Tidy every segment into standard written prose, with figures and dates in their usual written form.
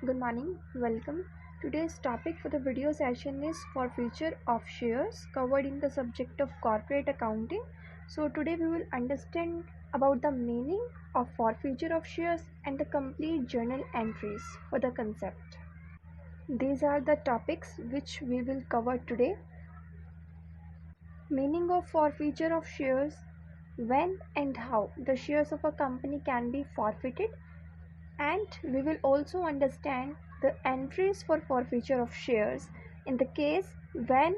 Good morning, welcome. Today's topic for the video session is forfeiture of shares covered in the subject of corporate accounting. So today we will understand about the meaning of forfeiture of shares and the complete journal entries for the concept. These are the topics which we will cover today. Meaning of forfeiture of shares, when and how the shares of a company can be forfeited, and we will also understand the entries for forfeiture of shares in the case when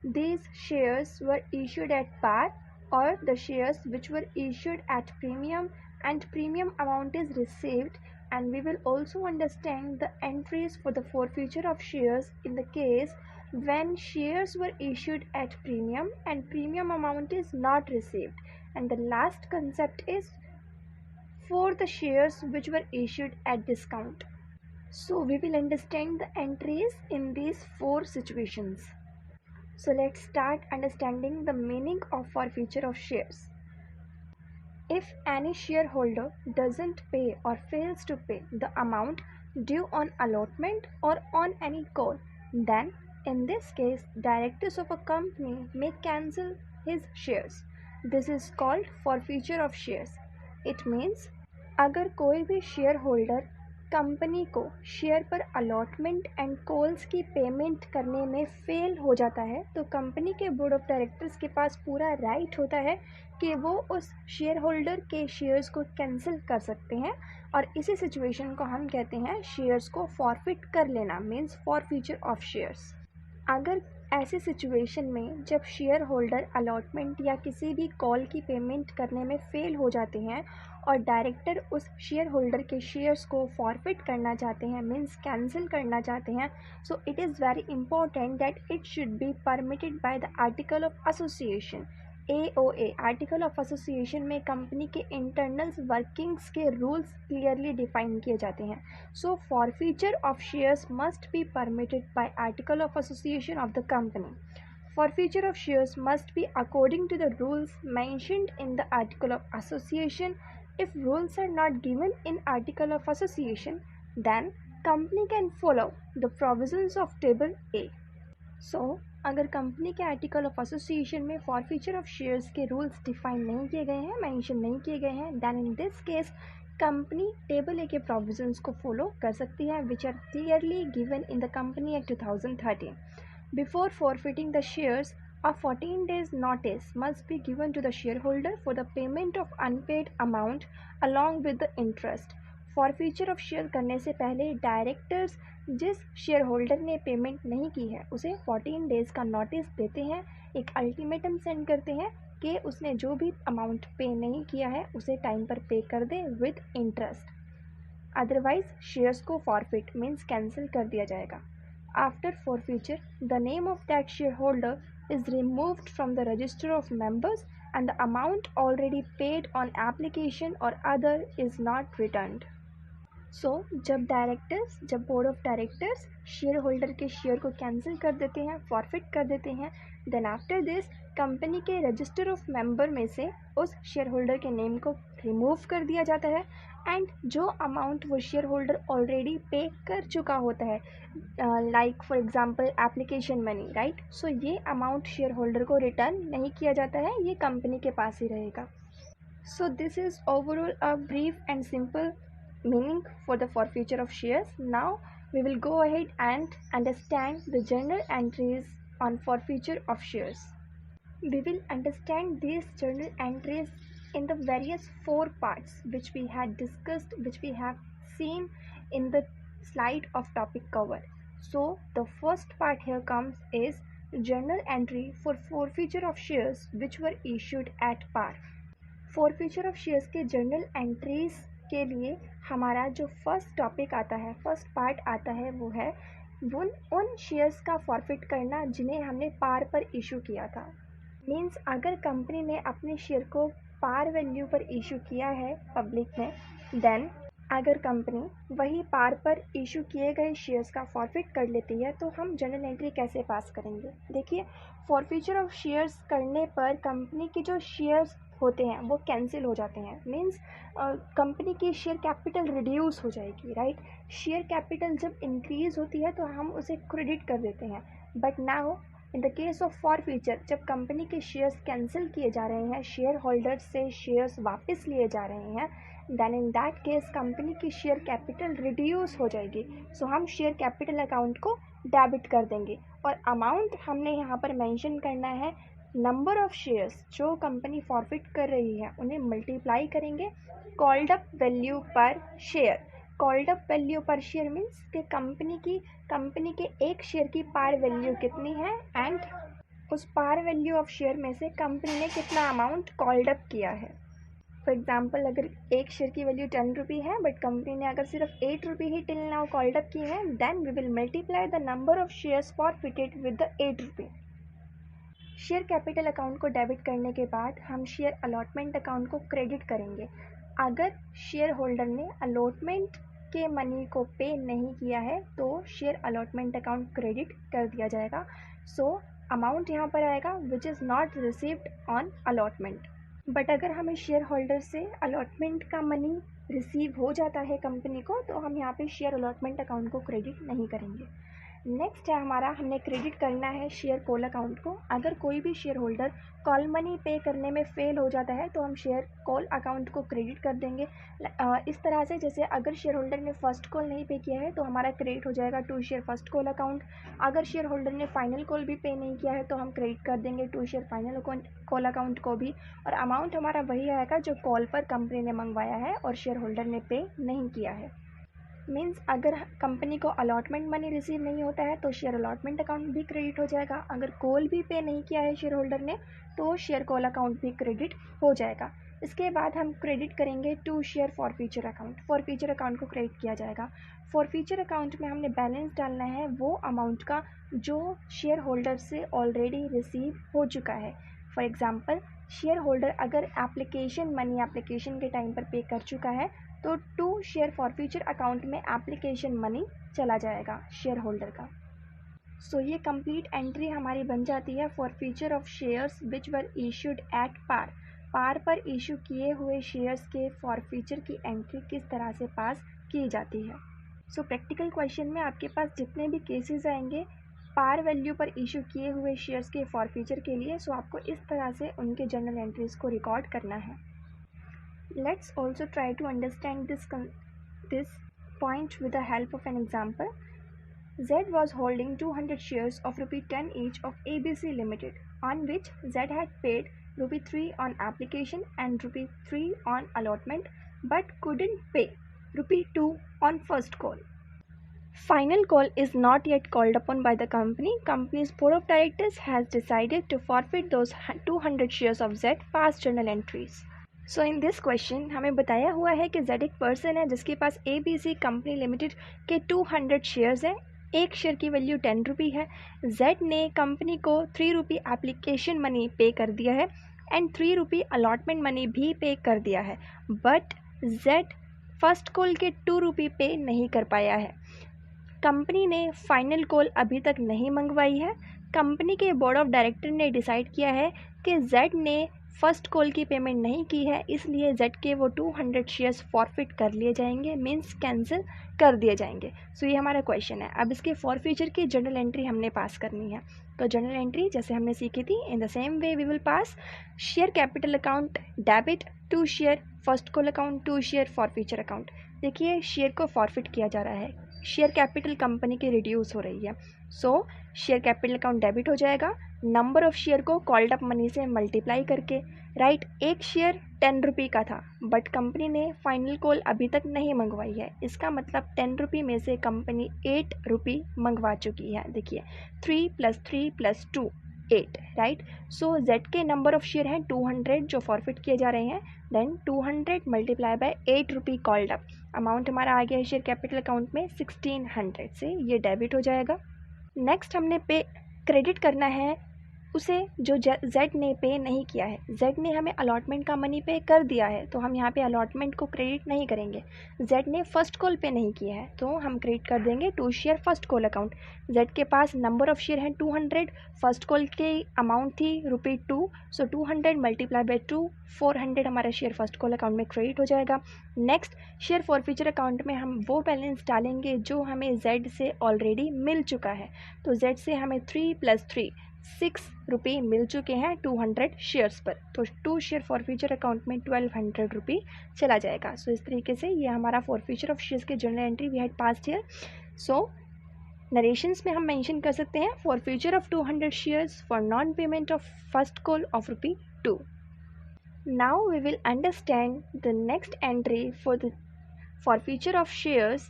these shares were issued at par or the shares which were issued at premium and premium amount is received, and we will also understand the entries for the forfeiture of shares in the case when shares were issued at premium and premium amount is not received, and the last concept is for the shares which were issued at discount. So we will understand the entries in these four situations. So let's start understanding the meaning of forfeiture of shares. If any shareholder doesn't pay or fails to pay the amount due on allotment or on any call, then in this case directors of a company may cancel his shares. This is called forfeiture of shares. It means अगर कोई भी share holder company को share पर allotment and calls की payment करने में fail हो जाता है तो कंपनी के बोर्ड ऑफ डायरेक्टर्स के पास पूरा राइट होता है कि वो उस शेयर होल्डर के शेयर्स को कैंसिल कर सकते हैं, और इसी सिचुएशन को हम कहते हैं शेयर्स को फॉरफिट कर लेना, मीन्स फॉरफीचर ऑफ शेयर्स। अगर ऐसी सिचुएशन में जब शेयर होल्डर अलॉटमेंट या किसी भी कॉल की पेमेंट करने में फेल हो जाते हैं और डायरेक्टर उस शेयर होल्डर के शेयर्स को फॉरफिट करना चाहते हैं, मीन्स कैंसिल करना चाहते हैं, so it is very important that it should be permitted by the article of association. AOA article of association में कंपनी के इंटरनल वर्किंग्स के रूल्स क्लियरली डिफाइन किए जाते हैं। So forfeiture of shares must be permitted by article of association of the company. Forfeiture of shares must be according to the rules mentioned in the article of association. If rules are not given in article of association, then company can follow the provisions of table A. So, अगर कंपनी के article of association में forfeiture of shares के rules define नहीं किए गए हैं, mention नहीं किए गए हैं, then in this case company table A के प्रोविजंस को फॉलो कर सकती है which are clearly given in the company act 2013. Before forfeiting the shares, a 14 days notice must be given to the shareholder for the payment of unpaid amount along with the interest. Forfeiture of share करने से पहले directors जिस share holder ने payment नहीं की है उसे 14 days का नोटिस देते हैं, एक अल्टीमेटम सेंड करते हैं कि उसने जो भी अमाउंट पे नहीं किया है उसे टाइम पर पे कर दे विद इंटरेस्ट, अदरवाइज शेयर्स को फॉरफिट मीन्स कैंसिल कर दिया जाएगा। After forfeiture the name of that share holder is removed from the register of members and the amount already paid on application or other is not returned. सो जब board of directors share holder के share को cancel कर देते हैं, forfeit कर देते हैं, then after this company के रजिस्टर ऑफ मेंबर में से उस शेयर होल्डर के नेम को रिमूव कर दिया जाता है एंड जो अमाउंट वो शेयर होल्डर ऑलरेडी पे कर चुका होता है, like for example application money, right, so ये अमाउंट शेयर होल्डर को रिटर्न नहीं किया जाता है, ये कंपनी के पास ही रहेगा। सो this is overall a brief and simple meaning for the forfeiture of shares. Now we will go ahead and understand the journal entries on forfeiture of shares. We will understand these journal entries in the various four parts which we had discussed, which we have seen in the slide of topic cover. So the first part here comes is journal entry for forfeiture of shares which were issued at par. Forfeiture of shares के journal entries के लिए हमारा जो first topic आता है, first part आता है, वो है उन शेयर्स का फॉरफिट करना जिन्हें हमने पार पर इशू किया था। मींस अगर कंपनी ने अपने शेयर को पार वैल्यू पर इशू किया है पब्लिक में, देन अगर कंपनी वही पार पर इशू किए गए शेयर्स का फॉरफिट कर लेती है तो हम जर्नल एंट्री कैसे पास करेंगे। देखिए, फॉरफीचर ऑफ शेयर्स करने पर कंपनी के जो शेयर्स होते हैं वो कैंसिल हो जाते हैं, मीन्स कंपनी की शेयर कैपिटल रिड्यूस हो जाएगी, राइट। शेयर कैपिटल जब इंक्रीज़ होती है तो हम उसे क्रेडिट कर देते हैं, but now in the case of forfeiture, जब कंपनी के शेयर्स कैंसिल किए जा रहे हैं, शेयर होल्डर्स से शेयर्स वापस लिए जा रहे हैं, then in that case company की शेयर कैपिटल रिड्यूस हो जाएगी। सो हम शेयर कैपिटल अकाउंट को डेबिट कर देंगे, और अमाउंट हमने यहाँ पर मेंशन करना है नंबर ऑफ शेयर्स जो कंपनी फॉरफिट कर रही है उन्हें मल्टीप्लाई करेंगे called up value per share. Called up value per share means कि कंपनी के एक शेयर की पार वैल्यू कितनी है, एंड उस पार वैल्यू ऑफ शेयर में से कंपनी ने कितना अमाउंट कॉल्ड अप किया है। फॉर एग्जाम्पल, अगर एक शेयर की वैल्यू 10 रुपी है बट कंपनी ने अगर सिर्फ 8 रुपी ही टिल नाउ कॉल्ड अप की है, then we will multiply the number of shares forfeited with the 8 rupee. Share capital account को डेबिट करने के बाद हम शेयर अलॉटमेंट अकाउंट को क्रेडिट करेंगे। अगर शेयर होल्डर ने अलॉटमेंट के मनी को पे नहीं किया है तो शेयर अलॉटमेंट अकाउंट क्रेडिट कर दिया जाएगा। सो अमाउंट यहाँ पर आएगा which is not received on allotment. But अगर हमें शेयर होल्डर से अलॉटमेंट का मनी रिसीव हो जाता है कंपनी को, तो हम यहाँ पे शेयर अलॉटमेंट अकाउंट को क्रेडिट नहीं करेंगे। नेक्स्ट है हमारा, हमने क्रेडिट करना है शेयर कॉल अकाउंट को। अगर कोई भी शेयर होल्डर कॉल मनी पे करने में फ़ेल हो जाता है तो हम शेयर कॉल अकाउंट को क्रेडिट कर देंगे। इस तरह से, जैसे अगर शेयर होल्डर ने फ़र्स्ट कॉल नहीं पे किया है तो हमारा क्रेडिट हो जाएगा to share first call account. अगर शेयर होल्डर ने फाइनल कॉल भी पे नहीं किया है तो हम क्रेडिट कर देंगे to share final call account को भी, और अमाउंट हमारा वही आएगा जो कॉल पर कंपनी ने मंगवाया है और शेयर होल्डर ने पे नहीं किया है। मीन्स अगर कंपनी को अलॉटमेंट मनी रिसीव नहीं होता है तो शेयर अलॉटमेंट अकाउंट भी क्रेडिट हो जाएगा। अगर कॉल भी पे नहीं किया है शेयर होल्डर ने तो शेयर कॉल अकाउंट भी क्रेडिट हो जाएगा। इसके बाद हम क्रेडिट करेंगे to share forfeiture account. Forfeiture account को क्रेडिट किया जाएगा। फॉरफीचर अकाउंट में हमने बैलेंस डालना है वो अमाउंट का जो शेयर होल्डर से ऑलरेडी रिसीव हो चुका है। फॉर एग्ज़ाम्पल, शेयर होल्डर अगर एप्लीकेशन के टाइम पर पे कर चुका है तो टू शेयर फॉरफीचर अकाउंट में एप्लीकेशन मनी चला जाएगा शेयर होल्डर का। सो ये कंप्लीट एंट्री हमारी बन जाती है forfeiture of shares which were issued at par पर इशू किए हुए शेयर्स के फॉरफीचर की एंट्री किस तरह से पास की जाती है। सो प्रैक्टिकल क्वेश्चन में आपके पास जितने भी केसेस आएंगे पार वैल्यू पर इशू किए हुए शेयर्स के फॉरफीचर के लिए, सो आपको इस तरह से उनके जर्नल एंट्रीज को रिकॉर्ड करना है। Let's also try to understand this point with the help of an example. Z was holding 200 shares of ₹10 each of ABC Limited, on which Z had paid ₹3 on application and ₹3 on allotment, but couldn't pay ₹2 on first call. Final call is not yet called upon by the company. Company's board of directors has decided to forfeit those 200 shares of Z past journal entries. So in this question हमें बताया हुआ है कि Z एक person है जिसके पास ABC company limited के 200 shares हैं। एक शेयर की वैल्यू 10 रुपी है। जेड ने कंपनी को 3 रुपी एप्लीकेशन मनी पे कर दिया है एंड 3 रुपी अलॉटमेंट मनी भी पे कर दिया है, बट जेड फर्स्ट कॉल के 2 रुपी पे नहीं कर पाया है। कंपनी ने फाइनल कॉल अभी तक नहीं मंगवाई है। कंपनी के बोर्ड ऑफ डायरेक्टर ने डिसाइड किया है कि जेड ने फर्स्ट कॉल की पेमेंट नहीं की है, इसलिए जेड के वो 200 शेयर्स फॉरफिट कर लिए जाएंगे, मींस कैंसिल कर दिए जाएंगे। सो ये हमारा क्वेश्चन है। अब इसके फॉरफीचर की जर्नल एंट्री हमने पास करनी है। तो जर्नल एंट्री जैसे हमने सीखी थी, in the same way we will pass share capital account debit to share first call account to share forfeiture account. देखिए शेयर को फॉरफिट किया जा रहा है, शेयर कैपिटल कंपनी की रिड्यूस हो रही है। So share capital account debit हो जाएगा नंबर ऑफ शेयर को कॉल्ड अप मनी से मल्टीप्लाई करके, राइट। एक शेयर 10 रुपी का था बट कंपनी ने फाइनल कॉल अभी तक नहीं मंगवाई है, इसका मतलब 10 रुपी में से कंपनी 8 रुपी मंगवा चुकी है। देखिए 3 + 3 + 2 8, राइट। सो जेड के नंबर ऑफ शेयर हैं 200 जो फॉरफिट किए जा रहे हैं, देन 200 × 8 रुपी कॉल्ड अप। अमाउंट हमारा आ गया है शेयर कैपिटल अकाउंट में 1600 से, ये डेबिट हो जाएगा। नेक्स्ट हमने पे क्रेडिट करना है उसे जो जेड ने पे नहीं किया है। जेड ने हमें अलॉटमेंट का मनी पे कर दिया है तो हम यहाँ पे अलॉटमेंट को क्रेडिट नहीं करेंगे। जेड ने फर्स्ट कॉल पे नहीं किया है तो हम क्रेडिट कर देंगे to share first call account. Z के पास नंबर ऑफ शेयर हैं 200, फर्स्ट कॉल की अमाउंट थी ₹2, सो 200 मल्टीप्लाई बाई 2, 400 हमारा शेयर फर्स्ट कॉल अकाउंट में क्रेडिट हो जाएगा। नेक्स्ट शेयर फॉरफीचर अकाउंट में हम वो बैलेंस डालेंगे जो हमें जेड से ऑलरेडी मिल चुका है। तो जेड से हमें 3 + 3 ₹6 मिल चुके हैं 200 शेयर्स पर, तो 2 शेयर फॉरफीचर अकाउंट में ₹1200 चला जाएगा। सो इस तरीके से ये हमारा फॉरफीचर ऑफ शेयर्स के journal entry we had passed here. So narrations में हम मेंशन कर सकते हैं forfeiture of 200 shares for non payment of first call of ₹2। Now we will understand the next entry for the forfeiture of shares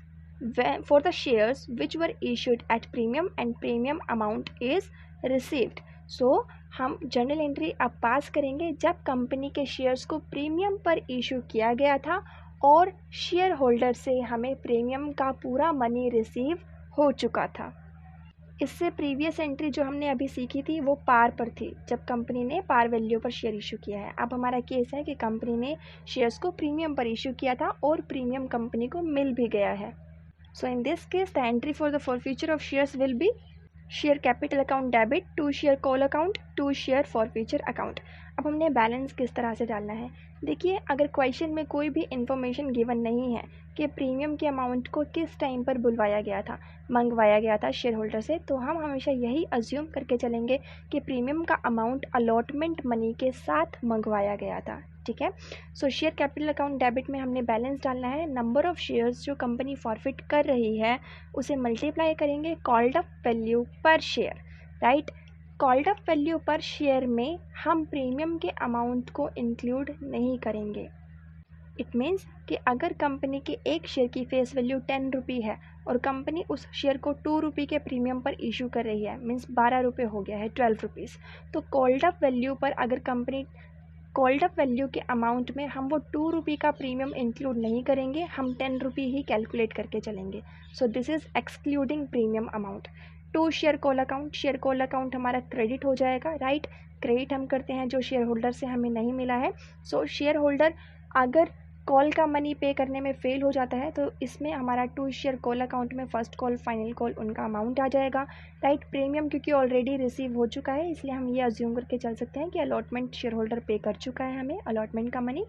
for the shares which were issued at premium and premium amount is received. So हम journal entry अब पास करेंगे जब company के shares को premium पर issue किया गया था और शेयर होल्डर से हमें प्रीमियम का पूरा मनी रिसीव हो चुका था। इससे प्रीवियस एंट्री जो हमने अभी सीखी थी वो पार पर थी, जब कंपनी ने par value per share issue किया है। अब हमारा केस है कि कंपनी ने शेयर्स को प्रीमियम पर इशू किया था और प्रीमियम कंपनी को मिल भी गया है। So in this case the entry for the forfeiture of shares will be share capital account debit to share call account to share forfeiture account. अब हमने बैलेंस किस तरह से डालना है, देखिए अगर क्वेश्चन में कोई भी इन्फॉर्मेशन गिवन नहीं है कि प्रीमियम के अमाउंट को किस टाइम पर बुलवाया गया था, मंगवाया गया था शेयर होल्डर से, तो हम हमेशा यही अज्यूम करके चलेंगे कि प्रीमियम का अमाउंट अलॉटमेंट मनी के साथ मंगवाया गया था। ठीक है, so share capital account debit में हमने बैलेंस डालना है, नंबर ऑफ शेयर्स जो कंपनी फॉरफिट कर रही है उसे मल्टीप्लाई करेंगे called up value per share, right. Called up value per share में हम प्रीमियम के अमाउंट को इंक्लूड नहीं करेंगे। इट मीन्स कि अगर कंपनी के एक शेयर की फेस वैल्यू ₹10 है और कंपनी उस शेयर को ₹2 के प्रीमियम पर इशू कर रही है, मीन्स ₹12 हो गया है, ₹12, तो कॉल्ड अप वैल्यू पर अगर कंपनी कॉल्ड अप वैल्यू के अमाउंट में हम वो ₹2 का प्रीमियम इंक्लूड नहीं करेंगे, हम ₹10 ही कैलकुलेट करके चलेंगे। So this is excluding premium amount. To share call account, share call account हमारा क्रेडिट हो जाएगा, राइट। क्रेडिट हम करते हैं जो शेयर होल्डर से हमें नहीं मिला है। सो शेयर होल्डर अगर कॉल का मनी पे करने में फेल हो जाता है तो इसमें हमारा टू शेयर कॉल अकाउंट में फर्स्ट कॉल फाइनल कॉल उनका अमाउंट आ जाएगा, राइट। प्रीमियम क्योंकि ऑलरेडी रिसीव हो चुका है इसलिए हम ये अज्यूम करके चल सकते हैं कि अलॉटमेंट शेयर होल्डर पे कर चुका है हमें अलॉटमेंट का money.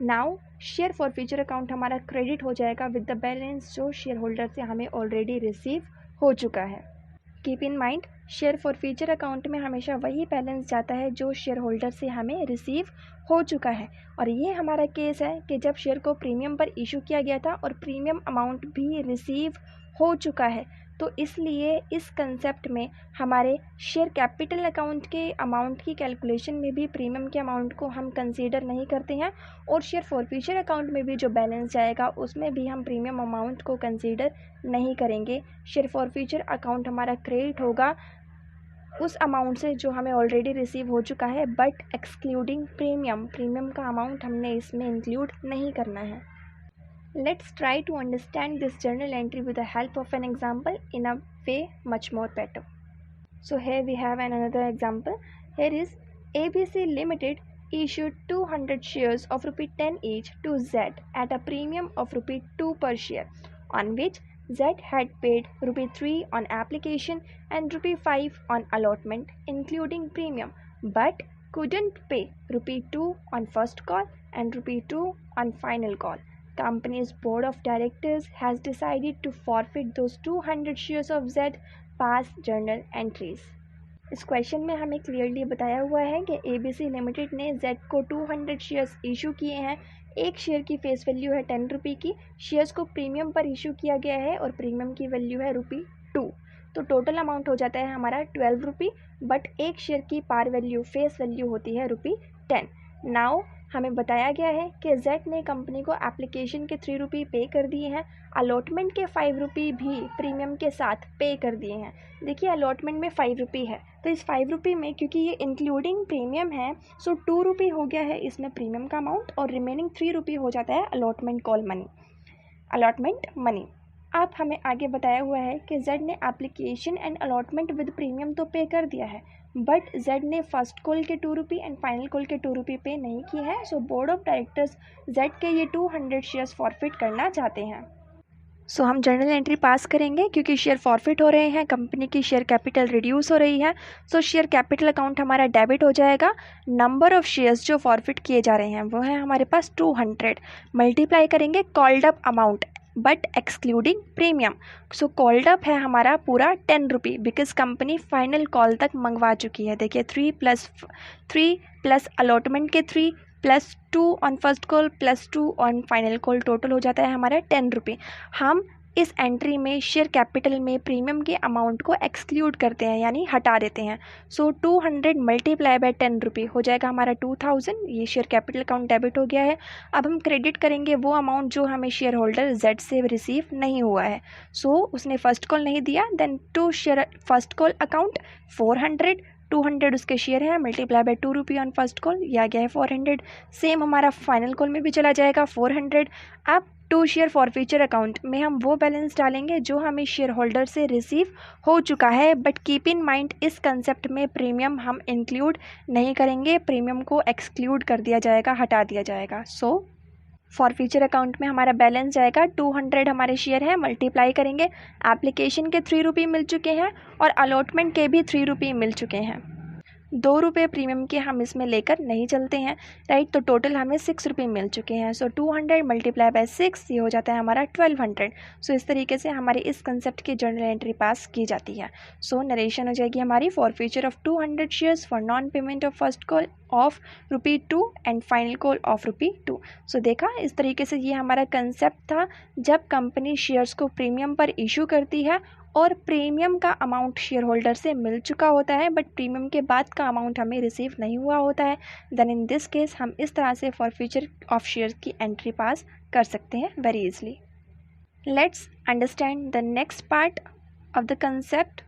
Now share forfeiture account हमारा क्रेडिट हो जाएगा विद द बैलेंस जो शेयर होल्डर से हमें ऑलरेडी रिसीव हो चुका है। Keep in mind share forfeiture account में हमेशा वही बैलेंस जाता है जो शेयर होल्डर से हमें रिसीव हो चुका है, और ये हमारा केस है कि जब शेयर को प्रीमियम पर इशू किया गया था और प्रीमियम अमाउंट भी रिसीव हो चुका है, तो इसलिए इस कंसेप्ट में हमारे शेयर कैपिटल अकाउंट के अमाउंट की कैलकुलेशन में भी प्रीमियम के अमाउंट को हम कंसीडर नहीं करते हैं, और शेयर फॉरफीचर अकाउंट में भी जो बैलेंस जाएगा उसमें भी हम प्रीमियम अमाउंट को कंसीडर नहीं करेंगे। शेयर फॉरफीचर अकाउंट हमारा क्रेडिट होगा उस अमाउंट से जो हमें ऑलरेडी रिसीव हो चुका है, बट एक्सक्लूडिंग प्रीमियम का अमाउंट हमने इसमें इंक्लूड नहीं करना है। Let's try to understand this journal entry with the help of an example in a way much more better. So here we have another example. Here is ABC Limited issued 200 shares of ₹10 each to Z at a premium of ₹2 per share, on which Z had paid ₹3 on application and ₹5 on allotment including premium, but couldn't pay ₹2 on first call and ₹2 on final call. Company's board of directors has decided to forfeit those 200 shares of Z. Past journal entries. इस question में हमें clearly बताया हुआ है कि ABC limited ने Z को 200 shares issue किए हैं। एक शेयर की फेस वैल्यू है ₹10 की, शेयर्स को प्रीमियम पर इशू किया गया है और प्रीमियम की वैल्यू है ₹2, तो टोटल अमाउंट हो जाता है हमारा ₹12, बट एक शेयर की पार वैल्यू फेस वैल्यू होती है ₹10। नाउ हमें बताया गया है कि Z ने कंपनी को एप्लीकेशन के ₹3 पे कर दिए हैं, अलॉटमेंट के ₹5 भी प्रीमियम के साथ पे कर दिए हैं। देखिए अलॉटमेंट में ₹5 है, तो इस ₹5 में क्योंकि ये इंक्लूडिंग प्रीमियम है, सो ₹2 हो गया है इसमें प्रीमियम का अमाउंट, और रिमेनिंग ₹3 हो जाता है अलॉटमेंट मनी। अब हमें आगे बताया हुआ है कि जेड ने application and allotment with premium तो पे कर दिया है, बट जेड ने फर्स्ट कॉल के 2 रुपये एंड फाइनल कॉल के 2 रुपये पे नहीं किए हैं। सो बोर्ड ऑफ डायरेक्टर्स जेड के ये 200 शेयर्स फॉरफिट करना चाहते हैं। सो हम जर्नल एंट्री पास करेंगे क्योंकि शेयर फॉरफिट हो रहे हैं, कंपनी की शेयर कैपिटल रिड्यूस हो रही है। सो शेयर कैपिटल अकाउंट हमारा डेबिट हो जाएगा। नंबर ऑफ शेयर्स जो फॉरफिट किए जा रहे हैं वो है हमारे पास 200, मल्टीप्लाई करेंगे called up amount but excluding premium. So called up है हमारा पूरा 10 रुपये बिकॉज कंपनी फाइनल कॉल तक मंगवा चुकी है। देखिए 3 प्लस अलॉटमेंट के 3 +2 on first call +2 on final call, total हो जाता है हमारा 10 रुपये। हम इस एंट्री में शेयर कैपिटल में प्रीमियम के अमाउंट को एक्सक्लूड करते हैं यानी हटा देते हैं। सो 200 मल्टीप्लाई बाय 10 रुपये हो जाएगा हमारा 2000। ये शेयर कैपिटल अकाउंट डेबिट हो गया है। अब हम क्रेडिट करेंगे वो अमाउंट जो हमें शेयर होल्डर जेड से रिसीव नहीं हुआ है। सो उसने फर्स्ट कॉल नहीं दिया, then to share first call account 400, 200 उसके शेयर हैं, मल्टीप्लाई बाय 2 रुपये ऑन फर्स्ट कॉल, यह आ गया है 400। सेम हमारा फाइनल कॉल में भी चला जाएगा 400। अब टू शेयर फॉरफीचर अकाउंट में हम वो बैलेंस डालेंगे जो हमें शेयर होल्डर से रिसीव हो चुका है, बट कीप इन माइंड इस कंसेप्ट में प्रीमियम हम इंक्लूड नहीं करेंगे, प्रीमियम को एक्सक्लूड कर दिया जाएगा, हटा दिया जाएगा। सो फॉरफीचर अकाउंट में हमारा बैलेंस जाएगा 200 हमारे शेयर हैं, मल्टीप्लाई करेंगे एप्लीकेशन के 3 रुपये मिल चुके हैं और अलॉटमेंट के भी 3 रुपये मिल चुके हैं। 2 रुपये प्रीमियम के हम इसमें लेकर नहीं चलते हैं, राइट। तो टोटल हमें 6 रुपये मिल चुके हैं। सो 200 मल्टीप्लाई बाय 6 ये हो जाता है हमारा 1200। सो इस तरीके से हमारे इस कंसेप्ट की जर्नल एंट्री पास की जाती है। सो नरेशन हो जाएगी हमारी for future of 200 shares for non payment of first call of ₹2 and final call of ₹2। सो देखा, इस तरीके से ये हमारा कंसेप्ट था। जब कंपनी शेयर्स को प्रीमियम पर इशू करती है और प्रीमियम का अमाउंट शेयर होल्डर से मिल चुका होता है बट प्रीमियम के बाद का अमाउंट हमें रिसीव नहीं हुआ होता है, देन इन दिस केस हम इस तरह से फॉर फ्यूचर ऑफ शेयर की एंट्री पास कर सकते हैं very easily. Let's understand the next part of the concept,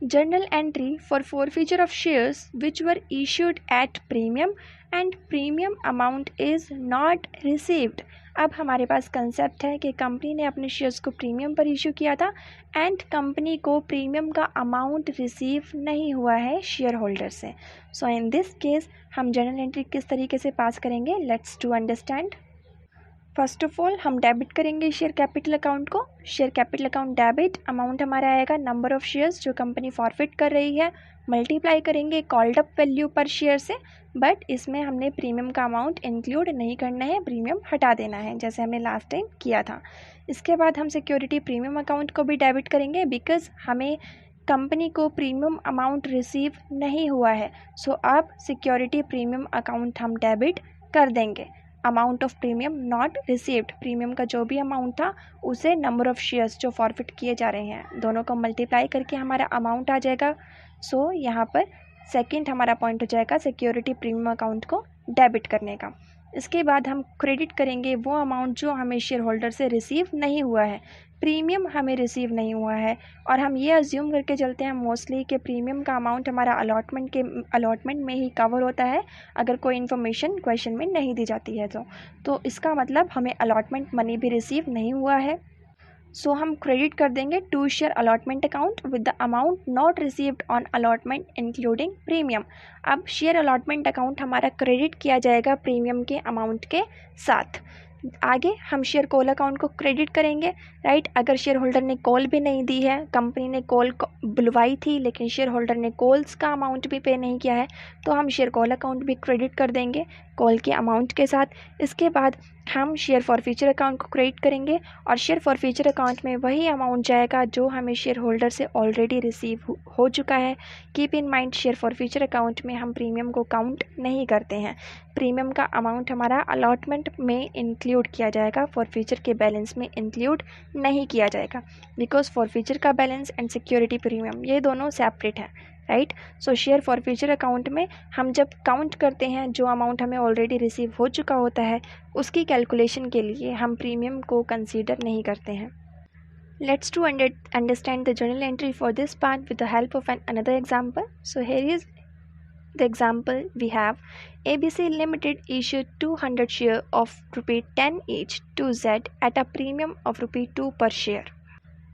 journal entry for forfeiture of shares which were issued at premium and premium amount is not received। अब हमारे पास concept है कि company ने अपने शेयर्स को प्रीमियम पर issue किया था एंड कंपनी को प्रीमियम का अमाउंट रिसीव नहीं हुआ है शेयर होल्डर से। सो इन दिस केस हम जर्नल एंट्री किस तरीके से पास करेंगे, let's to understand. First of all हम डेबिट करेंगे शेयर कैपिटल अकाउंट को। Share capital account debit, amount हमारा आएगा नंबर ऑफ शेयर्स जो कंपनी फॉरफिट कर रही है, मल्टीप्लाई करेंगे called up value per share से, बट इसमें हमने प्रीमियम का अमाउंट इंक्लूड नहीं करना है, प्रीमियम हटा देना है जैसे हमने लास्ट टाइम किया था। इसके बाद हम सिक्योरिटी प्रीमियम अकाउंट को भी डेबिट करेंगे बिकॉज हमें कंपनी को प्रीमियम अमाउंट रिसीव नहीं हुआ है। सो अब सिक्योरिटी प्रीमियम अकाउंट हम डेबिट कर देंगे। Amount of premium not received, premium का जो भी अमाउंट था उसे नंबर ऑफ शेयर्स जो फॉरफिट किए जा रहे हैं दोनों को मल्टीप्लाई करके हमारा अमाउंट आ जाएगा। सो यहाँ पर सेकंड हमारा पॉइंट हो जाएगा सिक्योरिटी प्रीमियम अकाउंट को डेबिट करने का। इसके बाद हम क्रेडिट करेंगे वो अमाउंट जो हमें शेयर होल्डर से रिसीव नहीं हुआ है, प्रीमियम हमें रिसीव नहीं हुआ है और हम ये अज्यूम करके चलते हैं मोस्टली कि प्रीमियम का अमाउंट हमारा अलॉटमेंट में ही कवर होता है अगर कोई इन्फॉर्मेशन क्वेश्चन में नहीं दी जाती है तो इसका मतलब हमें अलॉटमेंट मनी भी रिसीव नहीं हुआ है। सो हम क्रेडिट कर देंगे to share allotment account with the amount not received on allotment including premium. अब शेयर अलॉटमेंट अकाउंट हमारा क्रेडिट किया जाएगा प्रीमियम के अमाउंट के साथ। आगे हम शेयर कॉल अकाउंट को क्रेडिट करेंगे, राइट। अगर शेयर होल्डर ने कॉल भी नहीं दी है, कंपनी ने कॉल बुलवाई थी लेकिन शेयर होल्डर ने कॉल्स का अमाउंट भी पे नहीं किया है तो हम शेयर कॉल अकाउंट भी क्रेडिट कर देंगे कॉल के अमाउंट के साथ। इसके बाद हम शेयर फॉर फ्यूचर अकाउंट को क्रेडिट करेंगे और शेयर फॉर फ्यूचर अकाउंट में वही अमाउंट जाएगा जो हमें शेयर होल्डर से ऑलरेडी रिसीव हो चुका है। Keep in mind share for future account में हम प्रीमियम को काउंट नहीं करते हैं, प्रीमियम का अमाउंट हमारा अलॉटमेंट में इंक्लूड किया जाएगा, फॉर फ्यूचर के बैलेंस में इंक्लूड नहीं किया जाएगा बिकॉज फॉर फ्यूचर का बैलेंस एंड सिक्योरिटी प्रीमियम ये दोनों सेपरेट हैं, right. So share for future account में हम जब काउंट करते हैं जो अमाउंट हमें ऑलरेडी रिसीव हो चुका होता है उसकी कैलकुलेशन के लिए हम प्रीमियम को कंसीडर नहीं करते हैं। Let's to understand the journal entry for this part with the help of an another example. So here is The example we have ABC Limited issued 200 shares of rupee 10 each to Z at a premium of rupee 2 per share,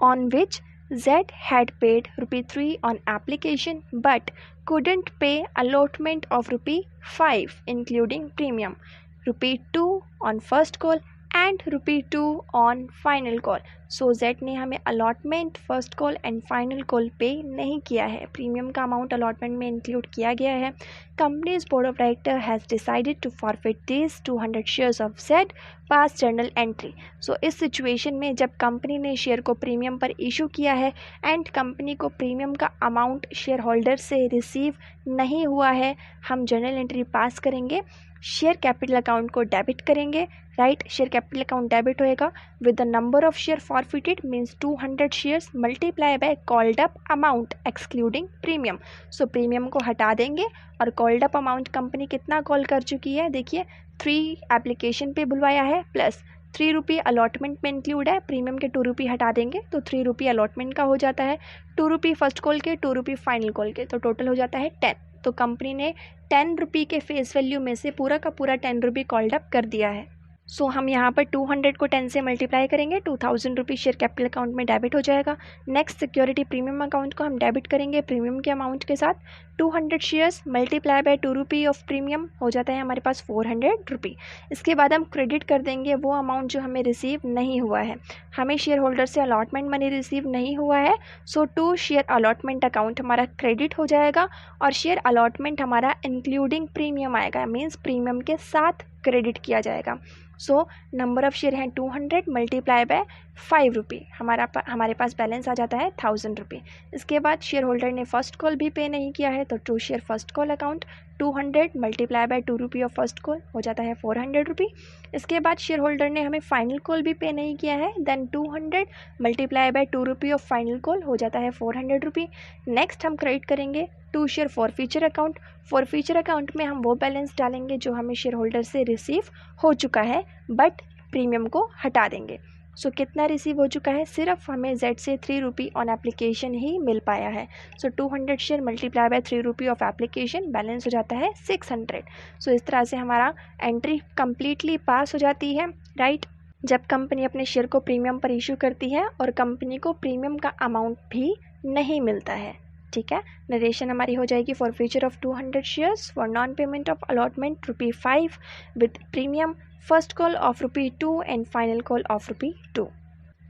on which Z had paid rupee 3 on application but couldn't pay allotment of rupee 5 including premium, rupee 2 on first call and rupee 2 on final call. So Z ने हमें allotment, first call and final call पे नहीं किया है, premium का amount allotment में include किया गया है. Companies board of director has decided to forfeit this 200 shares of Z pass journal entry. So इस सिचुएशन में जब कंपनी ने शेयर को प्रीमियम पर इशू किया है एंड कंपनी को प्रीमियम का अमाउंट शेयर होल्डर से रिसीव नहीं हुआ है, हम जर्नल एंट्री पास करेंगे, शेयर कैपिटल अकाउंट को डेबिट करेंगे. Right, share capital account debit होएगा with the number of share forfeited means 200 shares multiply by called up amount excluding premium. So premium को हटा देंगे और कॉल्ड अप अमाउंट कंपनी कितना call कर चुकी है, देखिए 3 एप्लीकेशन पे बुलवाया है प्लस 3 रुपये अलॉटमेंट में इंक्लूड है, प्रीमियम के 2 रुपये हटा देंगे तो 3 रुपये अलॉटमेंट का हो जाता है, 2 रुपये फर्स्ट कॉल के, 2 रुपये फाइनल कॉल के, तो टोटल हो जाता है 10. तो कंपनी ने 10 रुपये के फेस वैल्यू में से पूरा का पूरा 10 रुपये कॉल्ड अप कर दिया है. सो हम यहाँ पर 200 को 10 से मल्टीप्लाई करेंगे, 2000 रुपये शेयर कैपिटल अकाउंट में डेबिट हो जाएगा. नेक्स्ट सिक्योरिटी प्रीमियम अकाउंट को हम डेबिट करेंगे प्रीमियम के अमाउंट के साथ, 200 शेयर्स मल्टीप्लाई बाय 2 रुपये ऑफ प्रीमियम हो जाता है हमारे पास 400 रुपये. इसके बाद हम क्रेडिट कर देंगे वो अमाउंट जो हमें रिसीव नहीं हुआ है. हमें शेयर होल्डर से अलॉटमेंट मनी रिसीव नहीं हुआ है, सो टू शेयर अलॉटमेंट अकाउंट हमारा क्रेडिट हो जाएगा और शेयर अलॉटमेंट हमारा इंक्लूडिंग प्रीमियम आएगा, मीन्स प्रीमियम के साथ क्रेडिट किया जाएगा. सो नंबर ऑफ़ शेयर हैं 200 मल्टीप्लाई बाय 5 रुपये, हमारे पास बैलेंस आ जाता है 1000 रुपये. इसके बाद शेयर होल्डर ने फर्स्ट कॉल भी पे नहीं किया है तो to share first call account 200 multiply by 2 रुपये ऑफ फर्स्ट कॉल हो जाता है 400 रुपये. इसके बाद शेयर होल्डर ने हमें फाइनल कॉल भी पे नहीं किया है, देन 200 मल्टीप्लाई बाय 2 रुपये ऑफ फाइनल कॉल हो जाता है 400 रुपये. नेक्स्ट हम क्रेडिट करेंगे to share forfeiture account. Forfeiture account में हम वो बैलेंस डालेंगे जो हमें शेयर होल्डर से रिसीव हो चुका है बट प्रीमियम को हटा देंगे. सो कितना रिसीव हो चुका है, सिर्फ हमें जेड से 3 रुपये ऑन एप्लीकेशन ही मिल पाया है. सो 200 शेयर मल्टीप्लाई बाय 3 रुपये ऑफ एप्लीकेशन, बैलेंस हो जाता है 600. सो इस तरह से हमारा एंट्री कम्प्लीटली पास हो जाती है. राइट, जब कंपनी अपने शेयर को प्रीमियम पर इशू करती है और कंपनी को प्रीमियम का अमाउंट भी नहीं मिलता है. ठीक है, नरेशन हमारी हो जाएगी for future of 200 shares for non payment of allotment rupee 5 with premium, first call of rupee 2 and final call of rupee 2.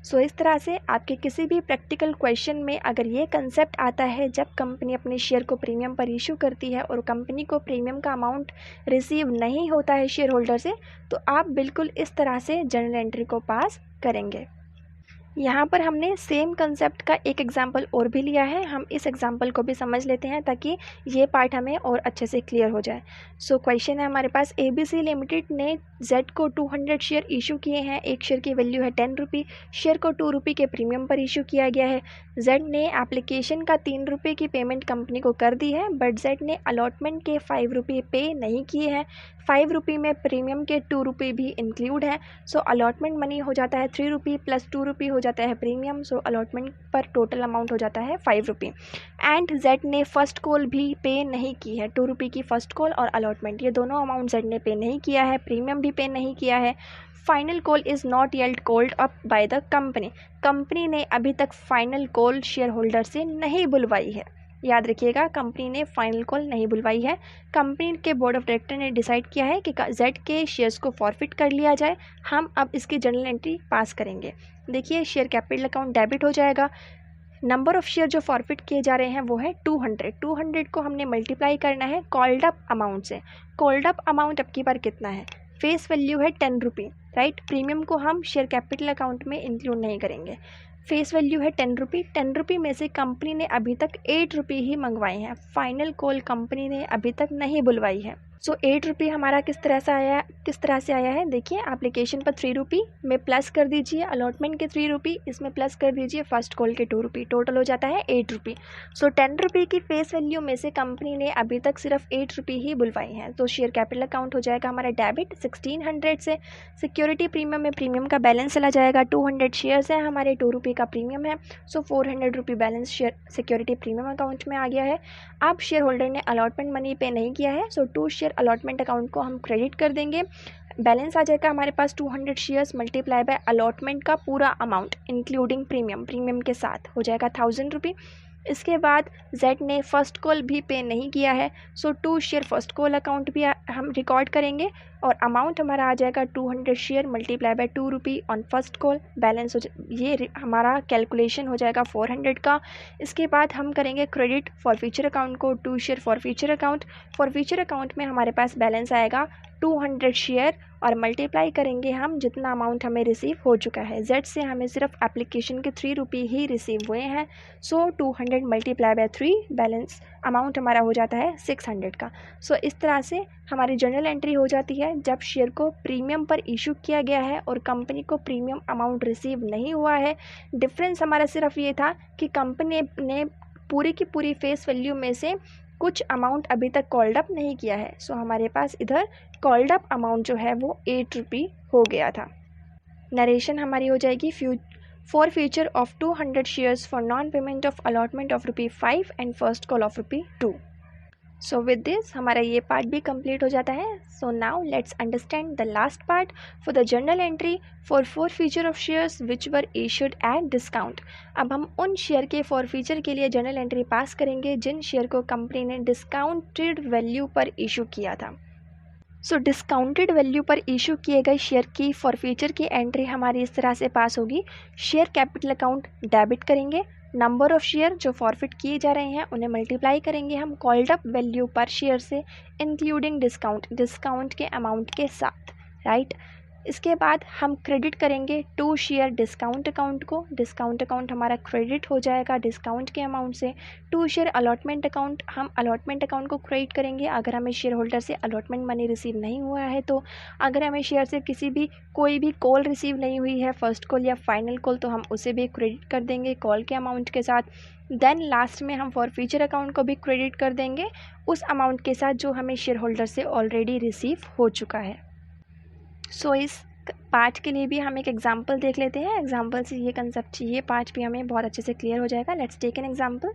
सो इस तरह से आपके किसी भी प्रैक्टिकल क्वेश्चन में अगर ये कंसेप्ट आता है जब कंपनी अपने शेयर को प्रीमियम पर इशू करती है और कंपनी को प्रीमियम का अमाउंट रिसीव नहीं होता है शेयर होल्डर से, तो आप बिल्कुल इस तरह से जर्नल एंट्री को पास करेंगे. यहाँ पर हमने सेम कंसेप्ट का एक एग्जाम्पल और भी लिया है, हम इस एग्जाम्पल को भी समझ लेते हैं ताकि ये पार्ट हमें और अच्छे से क्लियर हो जाए. सो क्वेश्चन है हमारे पास, ABC लिमिटेड ने जेड को 200 शेयर इशू किए हैं, एक शेयर की वैल्यू है 10 रुपये, शेयर को 2 रुपये के प्रीमियम पर इशू किया गया है. जेड ने एप्लीकेशन का 3 रुपये की पेमेंट कंपनी को कर दी है बट जेड ने अलॉटमेंट के 5 रुपये पे नहीं किए हैं. 5 रुपये में प्रीमियम के 2 रुपये भी इंक्लूड है. सो अलॉटमेंट मनी हो जाता है 3 रुपये प्लस 2 रुपये हो जाता है प्रीमियम. सो अलॉटमेंट पर टोटल अमाउंट हो जाता है 5 रुपये. एंड जेड ने फर्स्ट कॉल भी पे नहीं की है, 2 रुपये की फर्स्ट कॉल और अलॉटमेंट ये दोनों अमाउंट जेड ने पे नहीं किया है, प्रीमियम भी पे नहीं किया है. Final call is not yet called up by the company. Company ने अभी तक फाइनल कॉल शेयर होल्डर से नहीं बुलवाई है. याद रखिएगा, कंपनी ने फाइनल कॉल नहीं बुलवाई है. कंपनी के बोर्ड ऑफ डायरेक्टर ने डिसाइड किया है कि जेड के शेयर्स को फॉरफिट कर लिया जाए. हम अब इसकी जर्नल एंट्री पास करेंगे. देखिए, शेयर कैपिटल अकाउंट डेबिट हो जाएगा. नंबर ऑफ़ शेयर जो फॉरफिट किए जा रहे हैं वो है 200. 200 को हमने मल्टीप्लाई करना है कॉल्ड अप अमाउंट से. कॉल्ड अप अमाउंट अब की बार कितना है, फेस वैल्यू है 10 रुपये. राइट, प्रीमियम को हम शेयर कैपिटल अकाउंट में इंक्लूड नहीं करेंगे. फेस वैल्यू है 10 रुपये. 10 रुपये में से कंपनी ने अभी तक 8 रुपये ही मंगवाए हैं. फाइनल कॉल कंपनी ने अभी तक नहीं बुलवाई है. सो 8 रुपये हमारा किस तरह से आया है, देखिए एप्लीकेशन पर 3 रुपये में प्लस कर दीजिए अलॉटमेंट के 3 रुपये, इसमें प्लस कर दीजिए फर्स्ट कॉल के 2 रुपये, टोटल हो जाता है 8 रुपये। सो 10 रुपये की फेस वैल्यू में से कंपनी ने अभी तक सिर्फ 8 रुपये ही बुलवाई हैं, तो शेयर कैपिटल अकाउंट हो जाएगा हमारा डेबिट 1600 से। सिक्योरिटी प्रीमियम में प्रीमियम का बैलेंस चला जाएगा, 200 शेयर्स हैं हमारे, 2 रुपये का प्रीमियम है, सो 400 रुपये balance share security premium account में आ गया है। अब शेयर होल्डर ने अलॉटमेंट मनी पे नहीं किया है, सो 2 शेयर अलॉटमेंट अकाउंट को हम क्रेडिट कर देंगे। बैलेंस आ जाएगा हमारे पास 200 शेयर्स मल्टीप्लाई बाय अलॉटमेंट का पूरा अमाउंट इंक्लूडिंग प्रीमियम के साथ हो जाएगा 1000 रुपये। इसके बाद जेड ने फर्स्ट कॉल भी पे नहीं किया है, सो 2 शेयर फर्स्ट कॉल अकाउंट भी हम रिकॉर्ड करेंगे और अमाउंट हमारा आ जाएगा 200 शेयर मल्टीप्लाई बाय 2 रुपये ऑन फर्स्ट कॉल। बैलेंस ये हमारा कैलकुलेशन हो जाएगा 400 का। इसके बाद हम करेंगे क्रेडिट फॉर फ्यूचर अकाउंट को, 2 शेयर फॉर फ्यूचर अकाउंट में हमारे पास बैलेंस आएगा 200 शेयर और मल्टीप्लाई करेंगे हम जितना अमाउंट हमें रिसीव हो चुका है। जेड से हमें सिर्फ एप्लीकेशन के 3 रुपये ही रिसीव हुए हैं, सो 200 मल्टीप्लाई बाय 3 बैलेंस अमाउंट हमारा हो जाता है 600 का। सो इस तरह से हमारी जर्नल एंट्री हो जाती है जब शेयर को प्रीमियम पर इशू किया गया है और कंपनी को प्रीमियम अमाउंट रिसीव नहीं हुआ है। डिफरेंस हमारा सिर्फ ये था कि कंपनी ने पूरी की पूरी फेस वैल्यू में से कुछ अमाउंट अभी तक कॉल्ड अप नहीं किया है, सो हमारे पास इधर कॉल्ड अप अमाउंट जो है वो 8 रुपये हो गया था। नरेशन हमारी हो जाएगी for future of 200 shares for non payment of allotment of ₹5 and first call of ₹2। So with this हमारा ये पार्ट भी कंप्लीट हो जाता है। So now let's understand the last part for the journal entry for future of shares which were issued at discount. अब हम उन share के फ्यूचर के लिए जर्नल एंट्री पास करेंगे जिन शेयर को कंपनी ने डिस्काउंटेड वैल्यू पर इशू किया था। सो डिस्काउंटेड वैल्यू पर इशू किए गए शेयर की फ्यूचर की एंट्री हमारी इस तरह से पास होगी। शेयर कैपिटल अकाउंट डेबिट करेंगे, नंबर ऑफ़ शेयर जो फॉरफिट किए जा रहे हैं उन्हें मल्टीप्लाई करेंगे हम called up value per share से इंक्लूडिंग डिस्काउंट के अमाउंट के साथ, राइट। इसके बाद हम क्रेडिट करेंगे 2 शेयर डिस्काउंट अकाउंट को, डिस्काउंट अकाउंट हमारा क्रेडिट हो जाएगा डिस्काउंट के अमाउंट से। 2 शेयर अलॉटमेंट अकाउंट, हम अलॉटमेंट अकाउंट को क्रेडिट करेंगे अगर हमें शेयर होल्डर से अलॉटमेंट मनी रिसीव नहीं हुआ है तो। अगर हमें शेयर से कोई भी कॉल रिसीव नहीं हुई है, फर्स्ट कॉल या फाइनल कॉल, तो हम उसे भी क्रेडिट कर देंगे कॉल के अमाउंट के साथ। देन लास्ट में हम फॉर फ्यूचर अकाउंट को भी क्रेडिट कर देंगे उस अमाउंट के साथ जो हमें शेयर होल्डर से ऑलरेडी रिसीव हो चुका है। सो इस पार्ट के लिए भी हम एक एग्जांपल देख लेते हैं। एग्जांपल से ये पार्ट भी हमें बहुत अच्छे से क्लियर हो जाएगा। Let's take an example.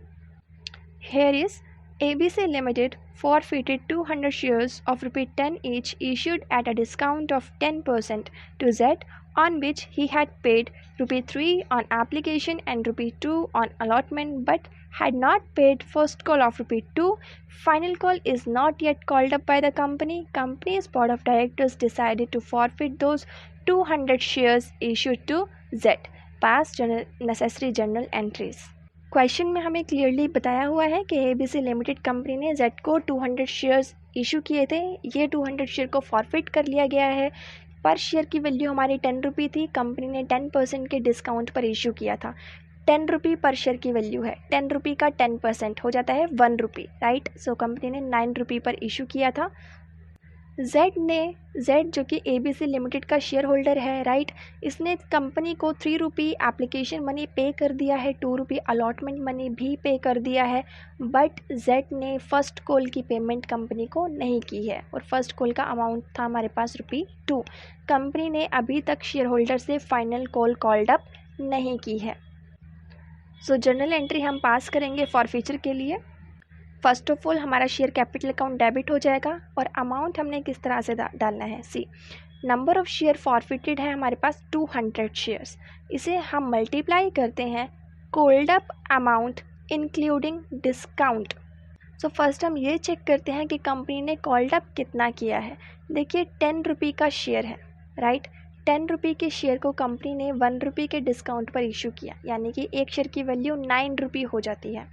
Here is ABC Limited forfeited 200 shares of ₹10 each issued at a discount of 10% to Z, on which he had paid ₹3 on application and ₹2 on allotment, but had not paid first call of ₹2. Final call is not yet called up by the company. Company's board of directors decided to forfeit those 200 shares issued to Z. Pass necessary journal entries. Question में हमें clearly बताया हुआ है कि ABC limited company ने Z को 200 shares issue किए थे। ये 200 शेयर को फॉरफिट कर लिया गया है। पर शेयर की वैल्यू हमारी 10 रुपये थी, कंपनी ने 10% के डिस्काउंट पर इशू किया था। 10 रुपये पर शेयर की वैल्यू है, 10 रुपये का 10% हो जाता है 1 रुपये, राइट। सो कंपनी ने 9 रुपये पर इशू किया था। जेड जो कि ABC लिमिटेड का शेयर होल्डर है, राइट, इसने कंपनी को 3 रुपये एप्लीकेशन मनी पे कर दिया है, 2 रुपये अलॉटमेंट मनी भी पे कर दिया है, बट जेड ने फ़र्स्ट कॉल की पेमेंट कंपनी को नहीं की है और फर्स्ट कॉल का अमाउंट था हमारे पास ₹2। कंपनी ने अभी तक शेयर होल्डर से फाइनल कॉल कॉल्ड अप नहीं की है। सो जर्नल एंट्री हम पास करेंगे फॉर फ्यूचर के लिए। फर्स्ट ऑफ ऑल हमारा शेयर कैपिटल अकाउंट डेबिट हो जाएगा और अमाउंट हमने किस तरह से डालना है। See number of share forfeited है हमारे पास 200 शेयर्स, इसे हम मल्टीप्लाई करते हैं called up amount including discount. So first हम ये चेक करते हैं कि कंपनी ने कॉल्ड अप कितना किया है। देखिए 10 रुपये का शेयर है, राइट। 10 रुपये के शेयर को कंपनी ने 1 रुपये के डिस्काउंट पर इशू किया, यानी कि एक शेयर की वैल्यू 9 रुपये हो जाती है।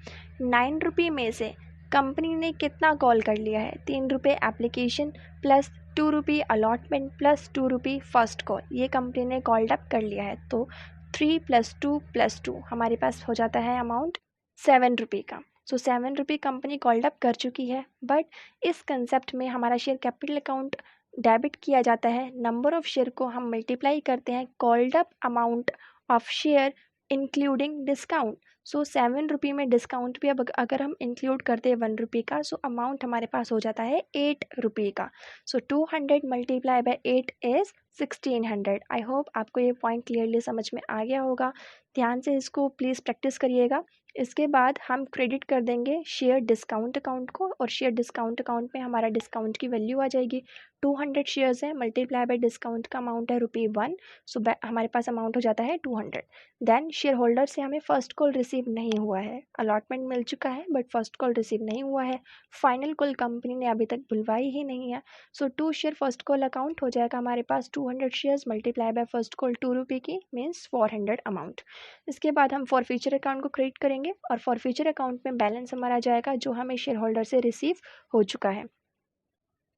9 रुपये में से कंपनी ने कितना कॉल कर लिया है, 3 रुपये एप्लीकेशन प्लस 2 रुपये अलॉटमेंट प्लस 2 रुपये फर्स्ट कॉल, ये कंपनी ने कॉल्ड अप कर लिया है। तो 3 + 2 + 2 हमारे पास हो जाता है अमाउंट 7 रुपये का। सो 7 रुपये कंपनी कॉल्ड अप कर चुकी है, बट इस कंसेप्ट में हमारा शेयर कैपिटल अकाउंट डेबिट किया जाता है, नंबर ऑफ शेयर को हम मल्टीप्लाई करते हैं called up amount of share including discount. So 7 रुपये में डिस्काउंट भी अब अगर हम इंक्लूड करते हैं 1 रुपये का, सो अमाउंट हमारे पास हो जाता है 8 रुपये का। सो 200 multiply bye 8 is 1600। I hope आपको ये पॉइंट क्लियरली समझ में आ गया होगा। ध्यान से इसको प्लीज़ प्रैक्टिस करिएगा। इसके बाद हम क्रेडिट कर देंगे शेयर डिस्काउंट अकाउंट को, और शेयर डिस्काउंट अकाउंट में हमारा डिस्काउंट की वैल्यू आ जाएगी। 200 शेयर्स है, मल्टीप्लाई बाय डिस्काउंट का अमाउंट है ₹1। सो हमारे पास अमाउंट हो जाता है 200। देन शेयर होल्डर से हमें फर्स्ट कॉल रिसीव नहीं हुआ है, अलॉटमेंट मिल चुका है बट फर्स्ट कॉल रिसीव नहीं हुआ है। फाइनल कॉल कंपनी ने अभी तक बुलवाई ही नहीं है। सो 2 शेयर फर्स्ट कॉल अकाउंट हो जाएगा हमारे पास 200 shares multiply by first call 2 रुपये की, मीन्स 400 अमाउंट। इसके बाद हम फॉर फ्यूचर अकाउंट को क्रिएट करेंगे, और फॉर फ्यूचर अकाउंट में बैलेंस हमारा जाएगा जो हमें शेयर होल्डर से रिसीव हो चुका है।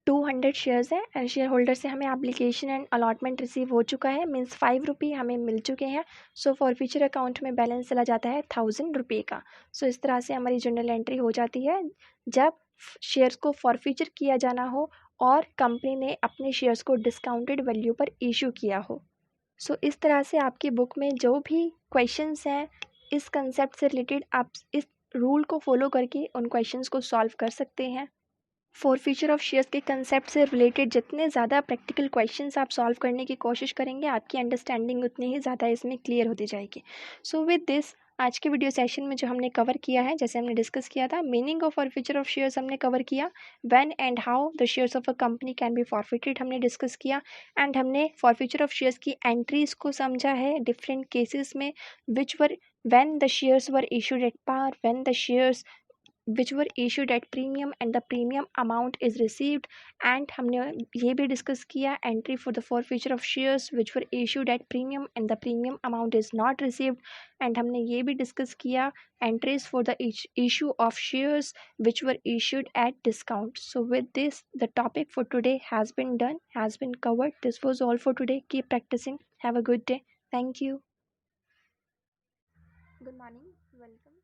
200 शेयर्स है एंड शेयर होल्डर से हमें एप्लीकेशन एंड अलॉटमेंट रिसीव हो चुका है, मीन्स 5 रुपये हमें मिल चुके हैं। सो फॉर फ्यूचर अकाउंट में बैलेंस चला जाता है 1000 रुपये का। सो इस तरह से हमारी जर्नल एंट्री हो जाती है जब शेयर्स को फॉर फ्यूचर किया जाना हो और कंपनी ने अपने शेयर्स को डिस्काउंटेड वैल्यू पर इशू किया हो। सो इस तरह से आपकी बुक में जो भी क्वेश्चंस हैं इस कंसेप्ट से रिलेटेड, आप इस रूल को फॉलो करके उन क्वेश्चंस को सॉल्व कर सकते हैं। फॉर फ्यूचर ऑफ शेयर्स के कंसेप्ट से रिलेटेड जितने ज़्यादा प्रैक्टिकल क्वेश्चंस आप सॉल्व करने की कोशिश करेंगे, आपकी अंडरस्टैंडिंग उतनी ही ज़्यादा इसमें क्लियर होती जाएगी। सो विद दिस, आज के वीडियो सेशन में जो हमने कवर किया है, जैसे हमने डिस्कस किया था, meaning of forfeiture of shares हमने कवर किया, when and how the shares of a company can be forfeited हमने डिस्कस किया, एंड हमने फॉर फ्यूचर ऑफ शेयर्स की एंट्रीज को समझा है डिफरेंट केसेस में, which were when the shares were issued at par, when the shares which were issued at premium and the premium amount is received, and हमने ये भी discuss किया entry for the forfeiture of shares which were issued at premium and the premium amount is not received, and हमने ये भी discuss किया entries for the issue of shares which were issued at discount. So with this, the topic for today has been done, has been covered. This was all for today. Keep practicing. Have a good day. Thank you. Good morning. Welcome.